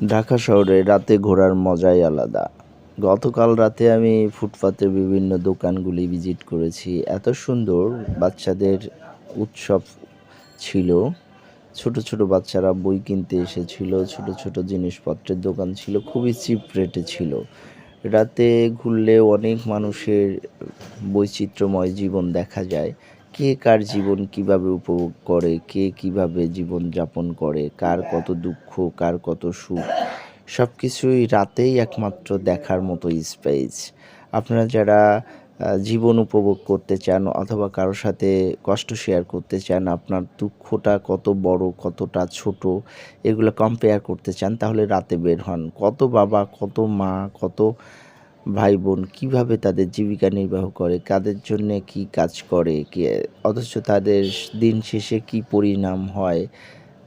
ঢাকা শহরে রাতে ঘোরার মজাই আলাদা। গতকাল রাতে আমি ফুটপাতের বিভিন্ন দোকানগুলি ভিজিট করেছি। এত সুন্দর বাচ্চাদের উৎসব ছিল। ছোট, ছোট বাচ্চারা বই কিনতে এসেছিল। ছোট, ছোট জিনিসপত্রের দোকান ছিল। খুবই চিপ রেটে ছিল। রাতে ঘুরলে অনেক মানুষের বৈচিত্র্যময় জীবন দেখা যায়। কে কার জীবন কিভাবে উপভোগ করে, কে কিভাবে জীবনযাপন করে, কার কত দুঃখ, কার কত সুখ, সবকিছুই রাতেই একমাত্র দেখার মতো স্পেস। আপনারা যারা জীবন উপভোগ করতে চান অথবা কারো সাথে কষ্ট শেয়ার করতে চান, আপনার দুঃখটা কত বড়, কতটা ছোট এগুলো কম্পেয়ার করতে চান তাহলে রাতে বের হন। কত বাবা, কত মা, কত ভাই-বোন কীভাবে তাদের জীবিকা নির্বাহ করে, কাদের জন্যে কী কাজ করে, অথচ তাদের দিন শেষে কী পরিণাম হয়,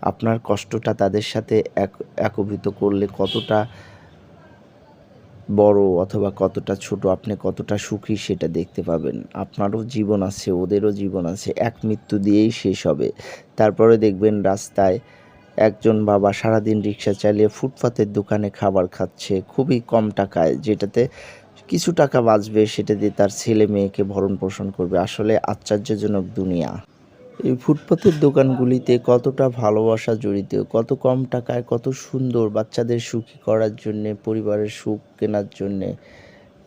আপনার কষ্টটা তাদের সাথে একত্রিত করলে কতটা বড় অথবা কতটা ছোট, আপনি কতটা সুখী সেটা দেখতে পাবেন। আপনারও জীবন আছে, ওদেরও জীবন আছে, এক মৃত্যু দিয়েই শেষ হবে। তারপরে দেখবেন রাস্তায় একজন বাবা সারাদিন রিক্সা চালিয়ে ফুটপাতের দোকানে খাবার খাচ্ছে খুবই কম টাকায়, যেটাতে কিছু টাকা বাঁচবে সেটা দিয়ে তার ছেলে মেয়েকে ভরণ পোষণ করবে। আসলে আশ্চর্যজনক দুনিয়া। এই ফুটপাতের দোকানগুলিতে কতটা ভালোবাসা জড়িত, কত কম টাকায় কত সুন্দর বাচ্চাদের সুখী করার জন্যে, পরিবারের সুখ কেনার জন্যে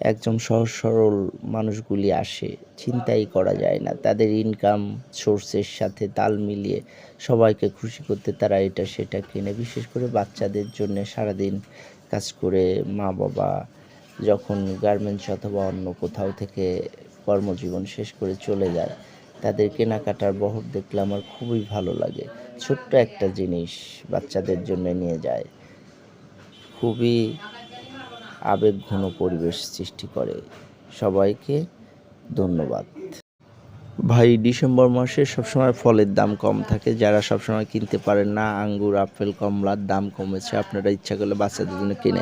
একদম সহজ সরল মানুষগুলি আসে। চিন্তাই করা যায় না। তাদের ইনকাম সোর্সের সাথে তাল মিলিয়ে সবাইকে খুশি করতে তারা এটা সেটা কেনে। বিশেষ করে বাচ্চাদের জন্যে সারাদিন কাজ করে মা-বাবা যখন গার্মেন্টস অথবা অন্য কোথাও থেকে কর্মজীবন শেষ করে চলে যায়, তাদের কেনাকাটার বহর দেখলে আমার খুবই ভালো লাগে। ছোট্ট একটা জিনিস বাচ্চাদের জন্য নিয়ে যায়। খুবই আবেগঘন পরিবেশ সৃষ্টি করে। সবাইকে ধন্যবাদ। ভাই, ডিসেম্বর মাসে সবসময় ফলের দাম কম থাকে। যারা সবসময় কিনতে পারেন না, আঙ্গুর, আপেল, কমলার দাম কমেছে। আপনারা ইচ্ছা করলে বাচ্চাদের জন্য কিনে